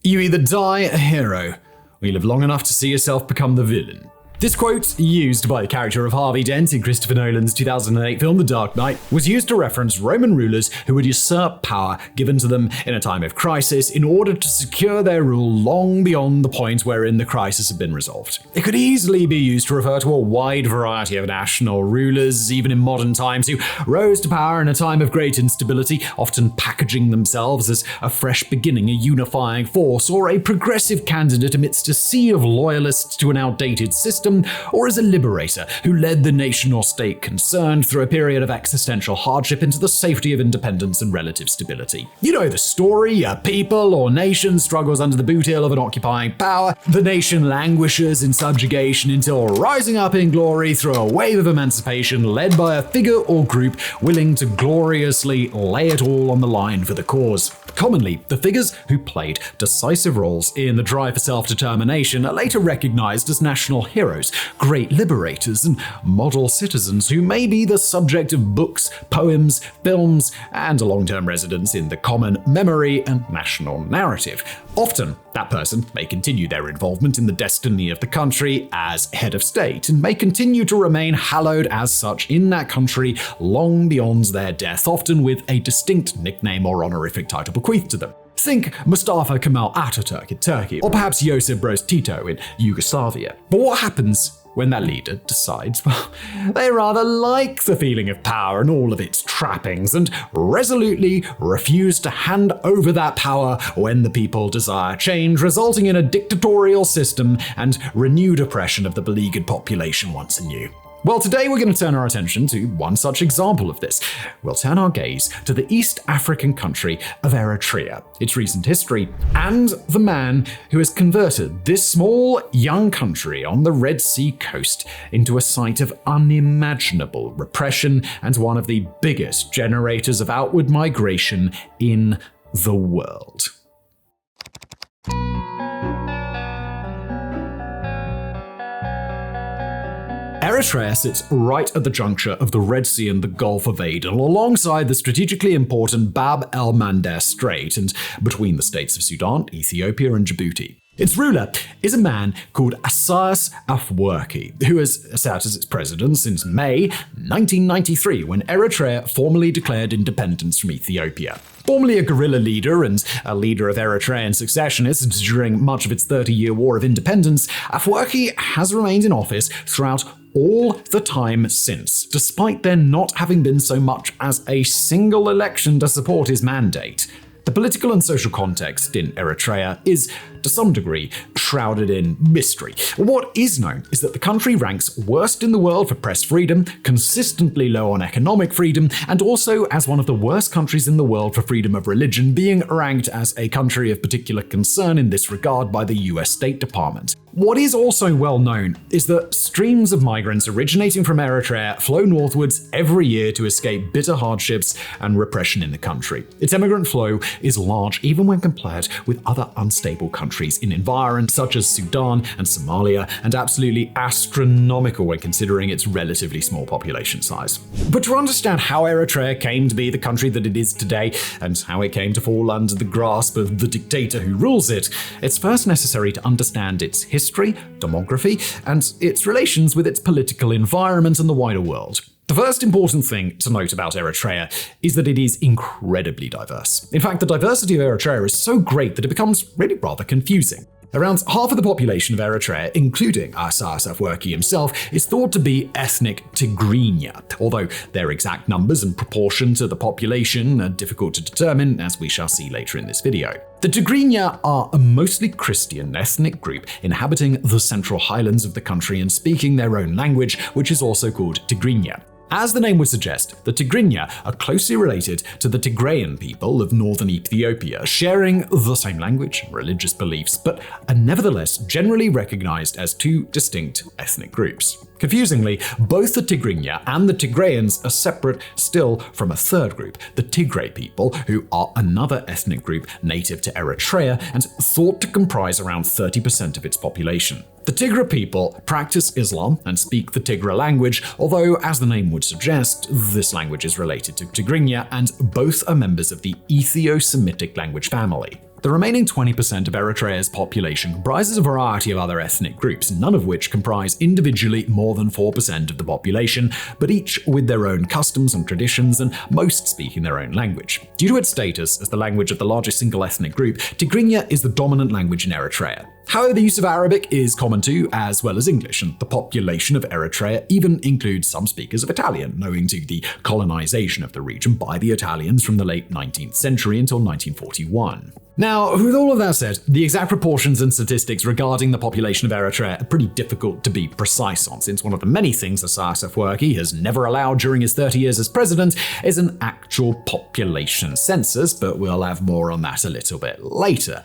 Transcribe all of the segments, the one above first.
You either die a hero, or you live long enough to see yourself become the villain. This quote, used by the character of Harvey Dent in Christopher Nolan's 2008 film The Dark Knight, was used to reference Roman rulers who would usurp power given to them in a time of crisis in order to secure their rule long beyond the point wherein the crisis had been resolved. It could easily be used to refer to a wide variety of national rulers, even in modern times, who rose to power in a time of great instability, often packaging themselves as a fresh beginning, a unifying force, or a progressive candidate amidst a sea of loyalists to an outdated system, or as a liberator who led the nation or state concerned through a period of existential hardship into the safety of independence and relative stability. You know the story: a people or nation struggles under the boot heel of an occupying power. The nation languishes in subjugation until rising up in glory through a wave of emancipation led by a figure or group willing to gloriously lay it all on the line for the cause. Commonly, the figures who played decisive roles in the drive for self-determination are later recognized as national heroes, great liberators, and model citizens who may be the subject of books, poems, films, and a long-term residence in the common memory and national narrative. Often, that person may continue their involvement in the destiny of the country as head of state and may continue to remain hallowed as such in that country long beyond their death, often with a distinct nickname or honorific title bequeathed to them. Think Mustafa Kemal Atatürk in Turkey, or perhaps Josip Broz Tito in Yugoslavia. But what happens when that leader decides, well, they rather like the feeling of power and all of its trappings, and resolutely refuse to hand over that power when the people desire change, resulting in a dictatorial system and renewed oppression of the beleaguered population once anew? Well, today we're going to turn our attention to one such example of this. We'll turn our gaze to the East African country of Eritrea, its recent history, and the man who has converted this small, young country on the Red Sea coast into a site of unimaginable repression and one of the biggest generators of outward migration in the world. Eritrea sits right at the juncture of the Red Sea and the Gulf of Aden, alongside the strategically important Bab el-Mandeb Strait and between the states of Sudan, Ethiopia, and Djibouti. Its ruler is a man called Isaias Afwerki, who has sat as its president since May 1993, when Eritrea formally declared independence from Ethiopia. Formerly a guerrilla leader and a leader of Eritrean successionists during much of its 30-year war of independence, Afwerki has remained in office throughout all the time since, despite there not having been so much as a single election to support his mandate. The political and social context in Eritrea is, to some degree, shrouded in mystery. What is known is that the country ranks worst in the world for press freedom, consistently low on economic freedom, and also as one of the worst countries in the world for freedom of religion, being ranked as a country of particular concern in this regard by the US State Department. What is also well known is that streams of migrants originating from Eritrea flow northwards every year to escape bitter hardships and repression in the country. Its immigrant flow is large even when compared with other unstable countries in environs such as Sudan and Somalia, and absolutely astronomical when considering its relatively small population size. But to understand how Eritrea came to be the country that it is today, and how it came to fall under the grasp of the dictator who rules it, it's first necessary to understand its history, demography, and its relations with its political environment and the wider world. The first important thing to note about Eritrea is that it is incredibly diverse. In fact, the diversity of Eritrea is so great that it becomes really rather confusing. Around half of the population of Eritrea, including Isaias Afwerki himself, is thought to be ethnic Tigrinya, although their exact numbers and proportion to the population are difficult to determine, as we shall see later in this video. The Tigrinya are a mostly Christian ethnic group inhabiting the central highlands of the country and speaking their own language, which is also called Tigrinya. As the name would suggest, the Tigrinya are closely related to the Tigrayan people of northern Ethiopia, sharing the same language and religious beliefs, but are nevertheless generally recognized as two distinct ethnic groups. Confusingly, both the Tigrinya and the Tigrayans are separate still from a third group, the Tigray people, who are another ethnic group native to Eritrea and thought to comprise around 30% of its population. The Tigra people practice Islam and speak the Tigra language, although, as the name would suggest, this language is related to Tigrinya, and both are members of the Ethio-Semitic language family. The The remaining 20% of Eritrea's population comprises a variety of other ethnic groups, none of which comprise individually more than 4% of the population, but each with their own customs and traditions, and most speaking their own language. Due to its status as the language of the largest single ethnic group, Tigrinya is the dominant language in Eritrea. However, the use of Arabic is common too, as well as English, and the population of Eritrea even includes some speakers of Italian, owing to the colonization of the region by the Italians from the late 19th century until 1941. Now, with all of that said, the exact proportions and statistics regarding the population of Eritrea are pretty difficult to be precise on, since one of the many things Isaias Afwerki has never allowed during his 30 years as president is an actual population census, but we'll have more on that a little bit later.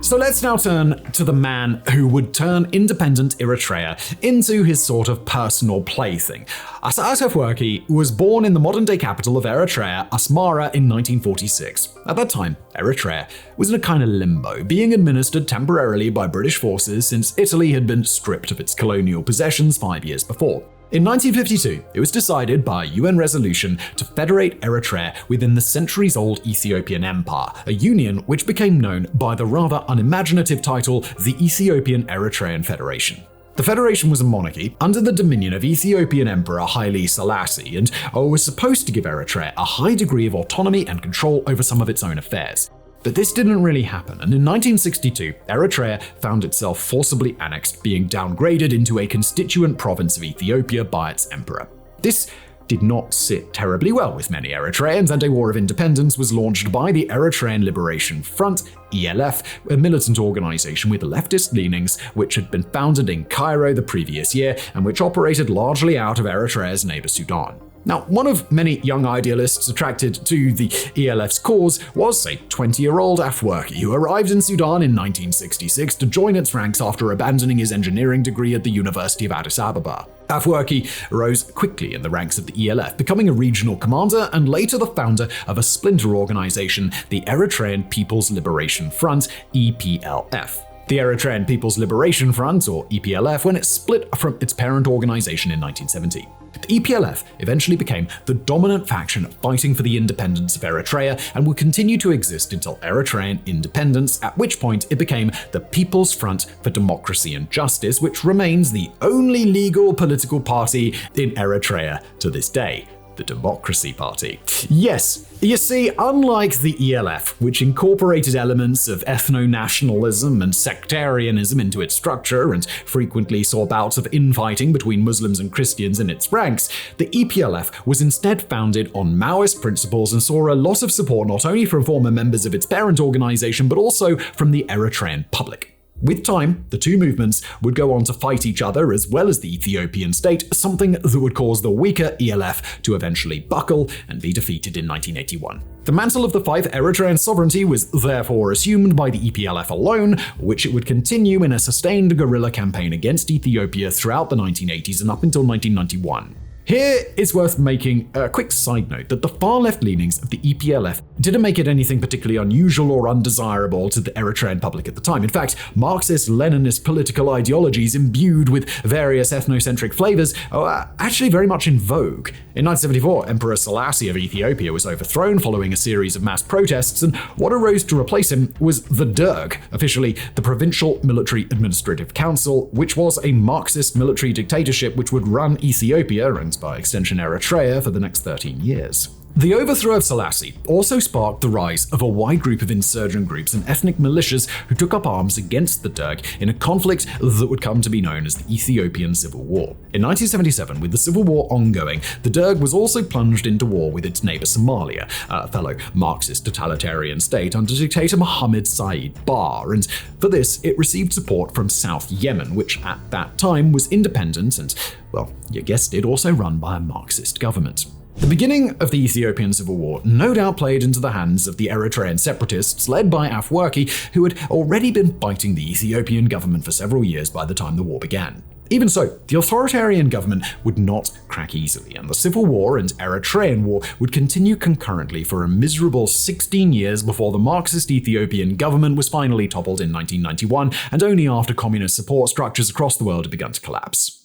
So let's now turn to the man who would turn independent Eritrea into his sort of personal plaything. Isaias Afwerki was born in the modern-day capital of Eritrea, Asmara, in 1946. At that time, Eritrea was in a kind of limbo, being administered temporarily by British forces since Italy had been stripped of its colonial possessions 5 years before. In 1952, it was decided by a UN resolution to federate Eritrea within the centuries-old Ethiopian Empire, a union which became known by the rather unimaginative title the Ethiopian Eritrean Federation. The federation was a monarchy under the dominion of Ethiopian Emperor Haile Selassie and was supposed to give Eritrea a high degree of autonomy and control over some of its own affairs. But this didn't really happen, and in 1962, Eritrea found itself forcibly annexed, being downgraded into a constituent province of Ethiopia by its emperor. This did not sit terribly well with many Eritreans, and a war of independence was launched by the Eritrean Liberation Front, ELF, a militant organization with leftist leanings which had been founded in Cairo the previous year and which operated largely out of Eritrea's neighbor Sudan. Now, one of many young idealists attracted to the ELF's cause was a 20-year-old Afwerki who arrived in Sudan in 1966 to join its ranks after abandoning his engineering degree at the University of Addis Ababa. Afwerki rose quickly in the ranks of the ELF, becoming a regional commander and later the founder of a splinter organization, the Eritrean People's Liberation Front, EPLF. The Eritrean People's Liberation Front, or EPLF, when it split from its parent organization in 1970. The EPLF eventually became the dominant faction fighting for the independence of Eritrea and would continue to exist until Eritrean independence, at which point it became the People's Front for Democracy and Justice, which remains the only legal political party in Eritrea to this day. The Democracy Party. Yes, you see, unlike the ELF, which incorporated elements of ethno-nationalism and sectarianism into its structure and frequently saw bouts of infighting between Muslims and Christians in its ranks, the EPLF was instead founded on Maoist principles and saw a lot of support not only from former members of its parent organization, but also from the Eritrean public. With time, the two movements would go on to fight each other as well as the Ethiopian state, something that would cause the weaker ELF to eventually buckle and be defeated in 1981. The mantle of the fight for Eritrean sovereignty was therefore assumed by the EPLF alone, which it would continue in a sustained guerrilla campaign against Ethiopia throughout the 1980s and up until 1991. Here, it's worth making a quick side note that the far-left leanings of the EPLF didn't make it anything particularly unusual or undesirable to the Eritrean public at the time. In fact, Marxist-Leninist political ideologies imbued with various ethnocentric flavors are actually very much in vogue. In 1974, Emperor Selassie of Ethiopia was overthrown following a series of mass protests, and what arose to replace him was the Derg, officially the Provincial Military Administrative Council, which was a Marxist military dictatorship which would run Ethiopia and by extension Eritrea for the next 13 years. The overthrow of Selassie also sparked the rise of a wide group of insurgent groups and ethnic militias who took up arms against the Derg in a conflict that would come to be known as the Ethiopian Civil War. In 1977, with the civil war ongoing, the Derg was also plunged into war with its neighbor Somalia, a fellow Marxist totalitarian state under dictator Mohammed Said Barre, and for this it received support from South Yemen, which at that time was independent and, well, you guessed it, also run by a Marxist government. The beginning of the Ethiopian Civil War no doubt played into the hands of the Eritrean separatists led by Afwerki, who had already been fighting the Ethiopian government for several years by the time the war began. Even so, the authoritarian government would not crack easily, and the Civil War and Eritrean War would continue concurrently for a miserable 16 years before the Marxist Ethiopian government was finally toppled in 1991, and only after communist support structures across the world had begun to collapse.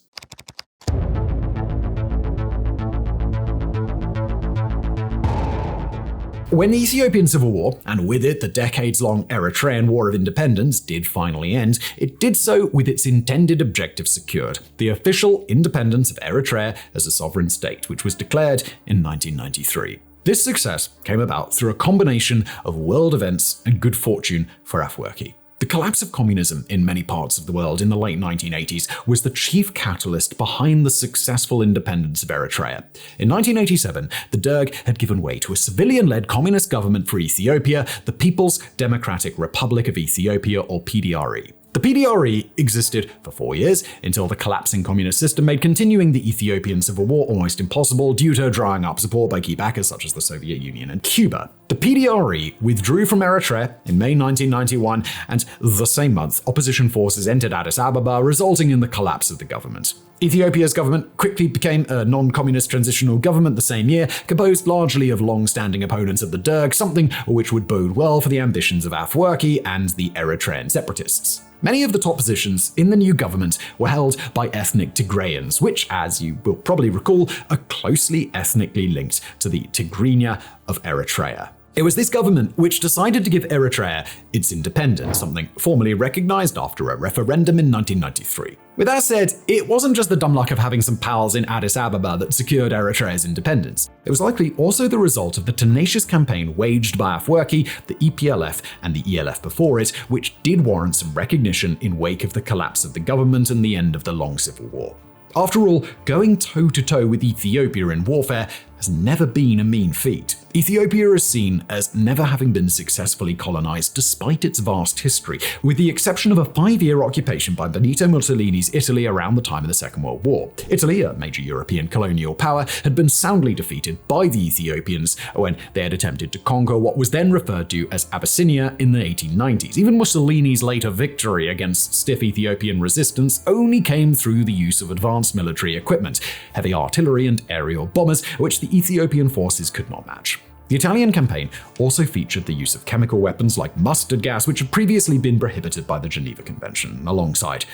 When the Ethiopian Civil War, and with it the decades-long Eritrean War of Independence, did finally end, it did so with its intended objective secured: the official independence of Eritrea as a sovereign state, which was declared in 1993. This success came about through a combination of world events and good fortune for Afwerki. The collapse of communism in many parts of the world in the late 1980s was the chief catalyst behind the successful independence of Eritrea. In 1987, the Derg had given way to a civilian-led communist government for Ethiopia, the People's Democratic Republic of Ethiopia, or PDRE. The PDRE existed for 4 years until the collapsing communist system made continuing the Ethiopian Civil War almost impossible due to drying up support by key backers such as the Soviet Union and Cuba. The PDRE withdrew from Eritrea in May 1991, and the same month, opposition forces entered Addis Ababa, resulting in the collapse of the government. Ethiopia's government quickly became a non-communist transitional government the same year, composed largely of long-standing opponents of the Derg, something which would bode well for the ambitions of Afwerki and the Eritrean separatists. Many of the top positions in the new government were held by ethnic Tigrayans, which, as you will probably recall, are closely ethnically linked to the Tigrinya of Eritrea. It was this government which decided to give Eritrea its independence, something formally recognized after a referendum in 1993. With that said, it wasn't just the dumb luck of having some pals in Addis Ababa that secured Eritrea's independence. It was likely also the result of the tenacious campaign waged by Afwerki, the EPLF, and the ELF before it, which did warrant some recognition in wake of the collapse of the government and the end of the long civil war. After all, going toe-to-toe with Ethiopia in warfare has never been a mean feat. Ethiopia is seen as never having been successfully colonized despite its vast history, with the exception of a 5-year occupation by Benito Mussolini's Italy around the time of the Second World War. Italy, a major European colonial power, had been soundly defeated by the Ethiopians when they had attempted to conquer what was then referred to as Abyssinia in the 1890s. Even Mussolini's later victory against stiff Ethiopian resistance only came through the use of advanced military equipment, heavy artillery and aerial bombers, which the Ethiopian forces could not match. The Italian campaign also featured the use of chemical weapons like mustard gas, which had previously been prohibited by the Geneva Convention, alongside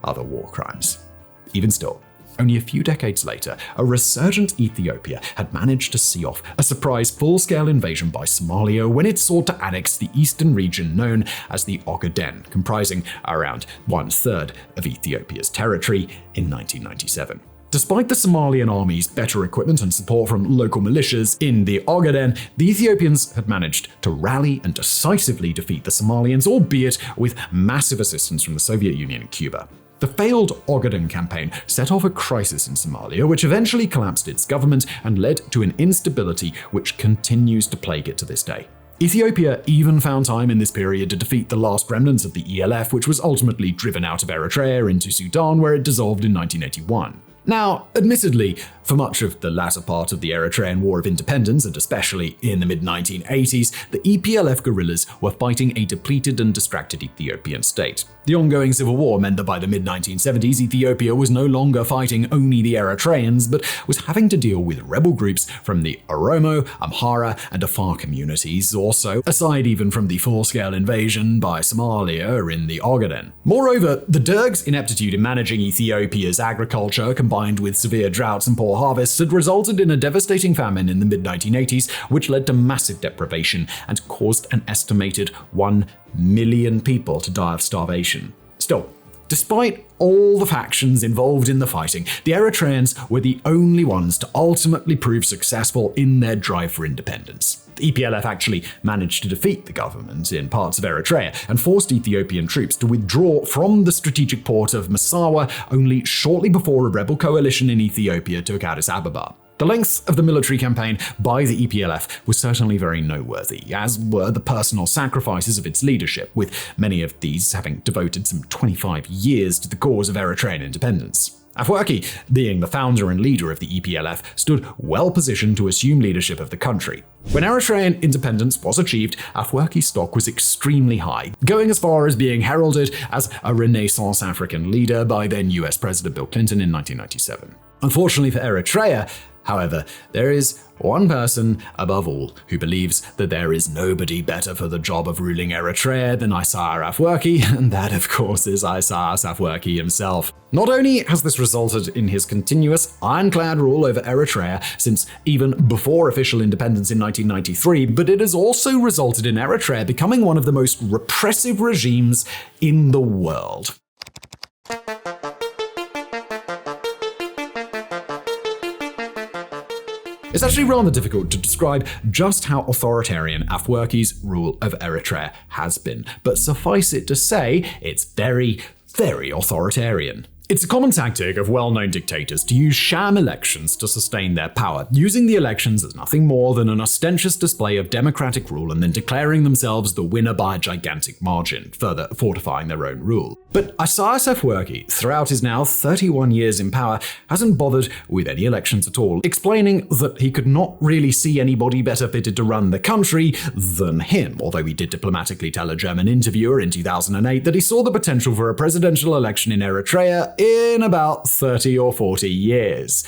other war crimes. Even still, only a few decades later, a resurgent Ethiopia had managed to see off a surprise full-scale invasion by Somalia when it sought to annex the eastern region known as the Ogaden, comprising around 1/3 of Ethiopia's territory in 1997. Despite the Somalian army's better equipment and support from local militias in the Ogaden, the Ethiopians had managed to rally and decisively defeat the Somalians, albeit with massive assistance from the Soviet Union and Cuba. The failed Ogaden campaign set off a crisis in Somalia, which eventually collapsed its government and led to an instability which continues to plague it to this day. Ethiopia even found time in this period to defeat the last remnants of the ELF, which was ultimately driven out of Eritrea into Sudan, where it dissolved in 1981. Now, admittedly, for much of the latter part of the Eritrean War of Independence, and especially in the mid-1980s, the EPLF guerrillas were fighting a depleted and distracted Ethiopian state. The ongoing civil war meant that by the mid-1970s, Ethiopia was no longer fighting only the Eritreans, but was having to deal with rebel groups from the Oromo, Amhara, and Afar communities, also, aside even from the full-scale invasion by Somalia in the Ogaden. Moreover, the Derg's ineptitude in managing Ethiopia's agriculture, combined with severe droughts and poor harvests, had resulted in a devastating famine in the mid-1980s, which led to massive deprivation and caused an estimated 1 million people to die of starvation. Still, despite all the factions involved in the fighting, the Eritreans were the only ones to ultimately prove successful in their drive for independence. The EPLF actually managed to defeat the government in parts of Eritrea and forced Ethiopian troops to withdraw from the strategic port of Massawa only shortly before a rebel coalition in Ethiopia took Addis Ababa. The length of the military campaign by the EPLF was certainly very noteworthy, as were the personal sacrifices of its leadership, with many of these having devoted some 25 years to the cause of Eritrean independence. Afwerki, being the founder and leader of the EPLF, stood well positioned to assume leadership of the country. When Eritrean independence was achieved, Afwerki's stock was extremely high, going as far as being heralded as a Renaissance African leader by then US President Bill Clinton in 1997. Unfortunately for Eritrea, However, there is one person above all who believes that there is nobody better for the job of ruling Eritrea than Isaias Afwerki, and that, of course, is Isaias Afwerki himself. Not only has this resulted in his continuous, ironclad rule over Eritrea since even before official independence in 1993, but it has also resulted in Eritrea becoming one of the most repressive regimes in the world. It's actually rather difficult to describe just how authoritarian Afwerki's rule of Eritrea has been, but suffice it to say, it's very, very authoritarian. It's a common tactic of well-known dictators to use sham elections to sustain their power, using the elections as nothing more than an ostentatious display of democratic rule and then declaring themselves the winner by a gigantic margin, further fortifying their own rule. But Isaias Afwerki, throughout his now 31 years in power, hasn't bothered with any elections at all, explaining that he could not really see anybody better fitted to run the country than him, although he did diplomatically tell a German interviewer in 2008 that he saw the potential for a presidential election in Eritrea in about 30 or 40 years.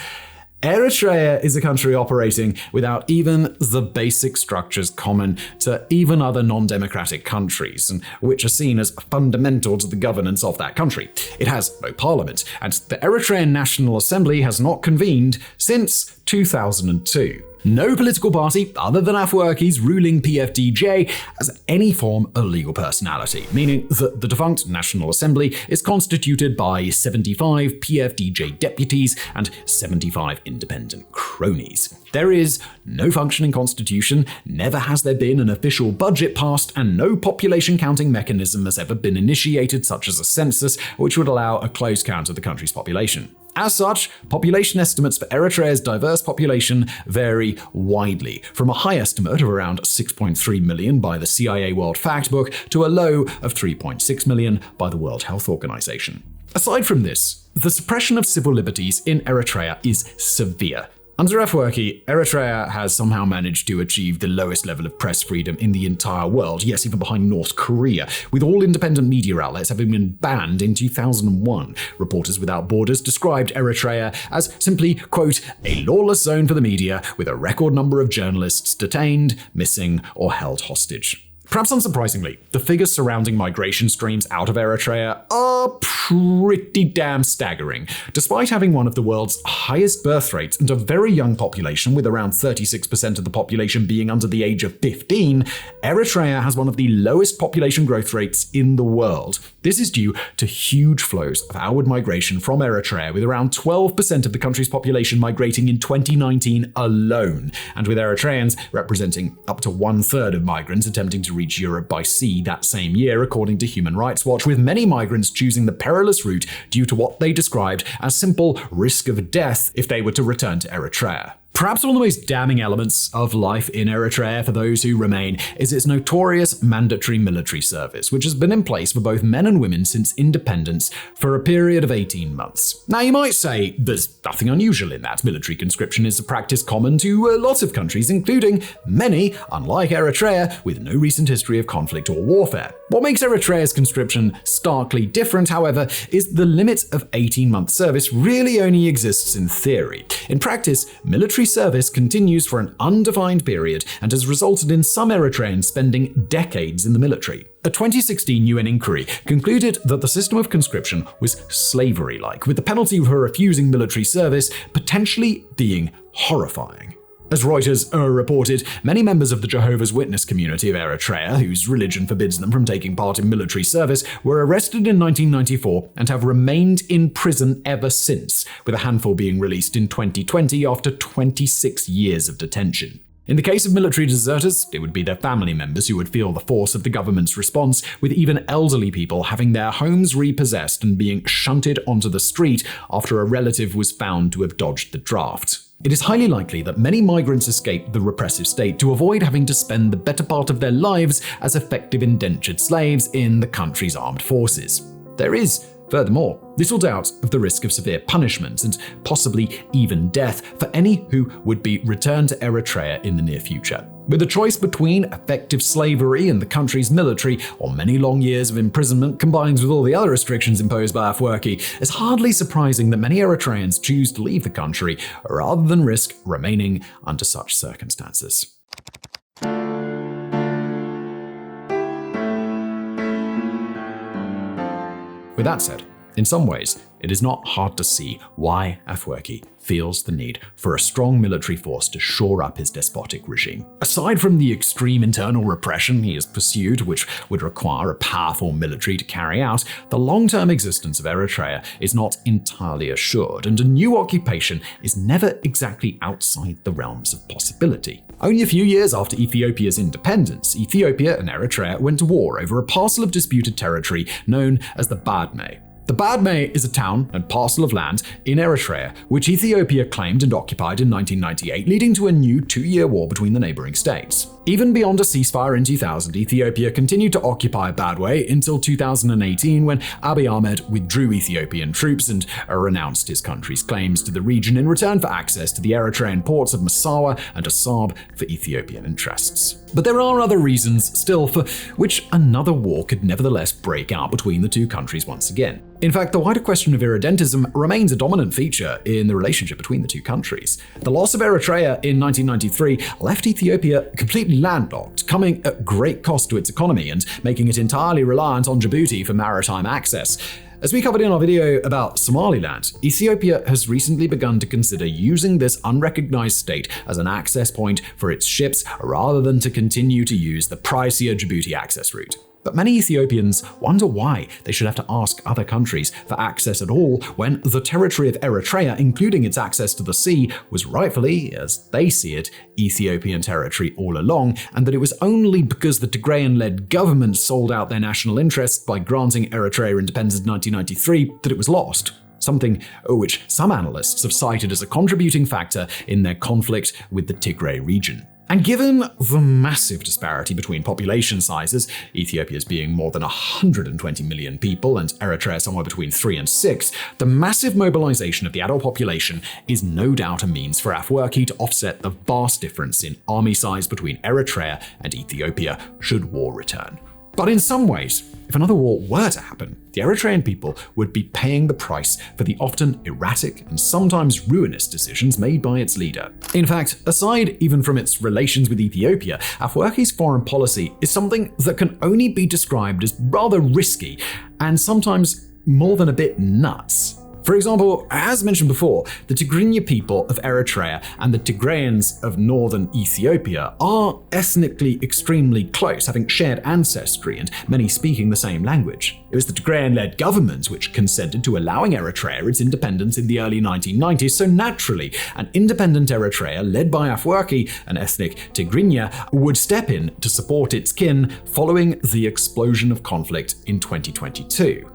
Eritrea is a country operating without even the basic structures common to even other non-democratic countries, and which are seen as fundamental to the governance of that country. It has no parliament, and the Eritrean National Assembly has not convened since 2002. No political party other than Afwerki's ruling PFDJ has any form of legal personality, meaning that the defunct National Assembly is constituted by 75 PFDJ deputies and 75 independent cronies. There is no functioning constitution, never has there been an official budget passed, and no population counting mechanism has ever been initiated, such as a census, which would allow a close count of the country's population. As such, population estimates for Eritrea's diverse population vary widely, from a high estimate of around 6.3 million by the CIA World Factbook to a low of 3.6 million by the World Health Organization. Aside from this, the suppression of civil liberties in Eritrea is severe. Under Afwerki, Eritrea has somehow managed to achieve the lowest level of press freedom in the entire world, yes, even behind North Korea, with all independent media outlets having been banned in 2001. Reporters Without Borders described Eritrea as simply, quote, a lawless zone for the media, with a record number of journalists detained, missing, or held hostage. Perhaps unsurprisingly, the figures surrounding migration streams out of Eritrea are pretty damn staggering. Despite having one of the world's highest birth rates and a very young population, with around 36% of the population being under the age of 15, Eritrea has one of the lowest population growth rates in the world. This is due to huge flows of outward migration from Eritrea, with around 12% of the country's population migrating in 2019 alone, and with Eritreans representing up to 1/3 of migrants attempting to reach Europe by sea that same year, according to Human Rights Watch, with many migrants choosing the perilous route due to what they described as simple risk of death if they were to return to Eritrea. Perhaps one of the most damning elements of life in Eritrea for those who remain is its notorious mandatory military service, which has been in place for both men and women since independence for a period of 18 months. Now, you might say there's nothing unusual in that. Military conscription is a practice common to a lot of countries, including many, unlike Eritrea, with no recent history of conflict or warfare. What makes Eritrea's conscription starkly different, however, is the limit of 18-month service really only exists in theory. In practice, military service continues for an undefined period and has resulted in some Eritreans spending decades in the military. A 2016 UN inquiry concluded that the system of conscription was slavery-like, with the penalty for refusing military service potentially being horrifying. As Reuters reported, many members of the Jehovah's Witness community of Eritrea, whose religion forbids them from taking part in military service, were arrested in 1994 and have remained in prison ever since, with a handful being released in 2020 after 26 years of detention. In the case of military deserters, it would be their family members who would feel the force of the government's response, with even elderly people having their homes repossessed and being shunted onto the street after a relative was found to have dodged the draft. It is highly likely that many migrants escape the repressive state to avoid having to spend the better part of their lives as effective indentured slaves in the country's armed forces. There is Furthermore, little doubt of the risk of severe punishment and possibly even death for any who would be returned to Eritrea in the near future. With a choice between effective slavery in the country's military or many long years of imprisonment combined with all the other restrictions imposed by Afwerki, it's hardly surprising that many Eritreans choose to leave the country rather than risk remaining under such circumstances. With that said, in some ways, it is not hard to see why Afwerki feels the need for a strong military force to shore up his despotic regime. Aside from the extreme internal repression he has pursued, which would require a powerful military to carry out, the long-term existence of Eritrea is not entirely assured, and a new occupation is never exactly outside the realms of possibility. Only a few years after Ethiopia's independence, Ethiopia and Eritrea went to war over a parcel of disputed territory known as the Badme. The Badme is a town and parcel of land in Eritrea, which Ethiopia claimed and occupied in 1998, leading to a new 2-year war between the neighboring states. Even beyond a ceasefire in 2000, Ethiopia continued to occupy Badme until 2018, when Abiy Ahmed withdrew Ethiopian troops and renounced his country's claims to the region in return for access to the Eritrean ports of Massawa and Assab for Ethiopian interests. But there are other reasons still for which another war could nevertheless break out between the two countries once again. In fact, the wider question of irredentism remains a dominant feature in the relationship between the two countries. The loss of Eritrea in 1993 left Ethiopia completely landlocked, coming at great cost to its economy and making it entirely reliant on Djibouti for maritime access. As we covered in our video about Somaliland, Ethiopia has recently begun to consider using this unrecognized state as an access point for its ships rather than to continue to use the pricier Djibouti access route. But many Ethiopians wonder why they should have to ask other countries for access at all when the territory of Eritrea, including its access to the sea, was rightfully, as they see it, Ethiopian territory all along, and that it was only because the Tigrayan-led government sold out their national interests by granting Eritrea independence in 1993 that it was lost. Something which some analysts have cited as a contributing factor in their conflict with the Tigray region. And given the massive disparity between population sizes, Ethiopia's being more than 120 million people and Eritrea somewhere between 3 and 6, the massive mobilization of the adult population is no doubt a means for Afwerki to offset the vast difference in army size between Eritrea and Ethiopia should war return. But in some ways, if another war were to happen, the Eritrean people would be paying the price for the often erratic and sometimes ruinous decisions made by its leader. In fact, aside even from its relations with Ethiopia, Afwerki's foreign policy is something that can only be described as rather risky and sometimes more than a bit nuts. For example, as mentioned before, the Tigrinya people of Eritrea and the Tigrayans of northern Ethiopia are ethnically extremely close, having shared ancestry and many speaking the same language. It was the Tigrayan-led government which consented to allowing Eritrea its independence in the early 1990s, so naturally, an independent Eritrea led by Afwerki, an ethnic Tigrinya, would step in to support its kin following the explosion of conflict in 2022.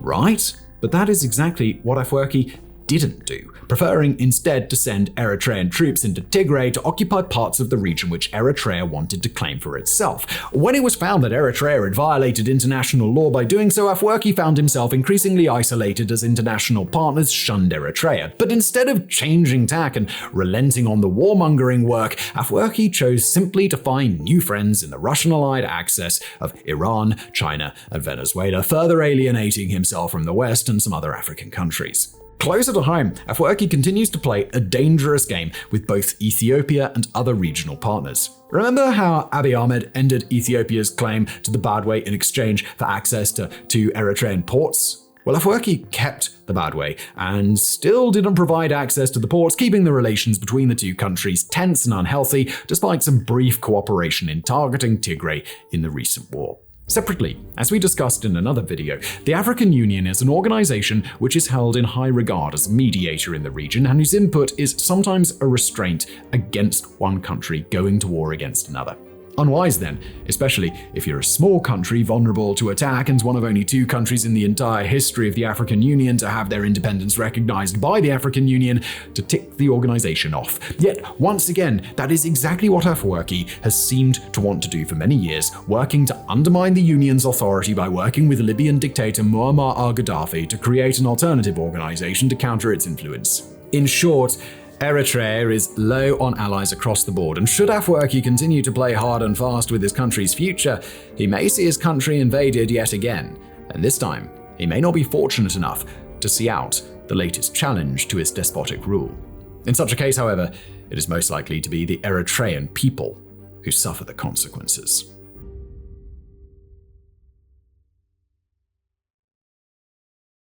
Right? But that is exactly what Afwerki didn't do, preferring instead to send Eritrean troops into Tigray to occupy parts of the region which Eritrea wanted to claim for itself. When it was found that Eritrea had violated international law by doing so, Afwerki found himself increasingly isolated as international partners shunned Eritrea. But instead of changing tack and relenting on the warmongering work, Afwerki chose simply to find new friends in the Russian-allied axis of Iran, China, and Venezuela, further alienating himself from the West and some other African countries. Closer to home, Afwerki continues to play a dangerous game with both Ethiopia and other regional partners. Remember how Abiy Ahmed ended Ethiopia's claim to the Badme in exchange for access to Eritrean ports? Well, Afwerki kept the Badme and still didn't provide access to the ports, keeping the relations between the two countries tense and unhealthy, despite some brief cooperation in targeting Tigray in the recent war. Separately, as we discussed in another video, the African Union is an organization which is held in high regard as a mediator in the region and whose input is sometimes a restraint against one country going to war against another. Unwise then, especially if you're a small country vulnerable to attack and one of only 2 countries in the entire history of the African Union to have their independence recognized by the African Union, to tick the organization off. Yet, once again, that is exactly what Afwerki has seemed to want to do for many years, working to undermine the Union's authority by working with Libyan dictator Muammar al-Gaddafi to create an alternative organization to counter its influence. In short, Eritrea is low on allies across the board, and should Afwerki continue to play hard and fast with his country's future, he may see his country invaded yet again, and this time, he may not be fortunate enough to see out the latest challenge to his despotic rule. In such a case, however, it is most likely to be the Eritrean people who suffer the consequences.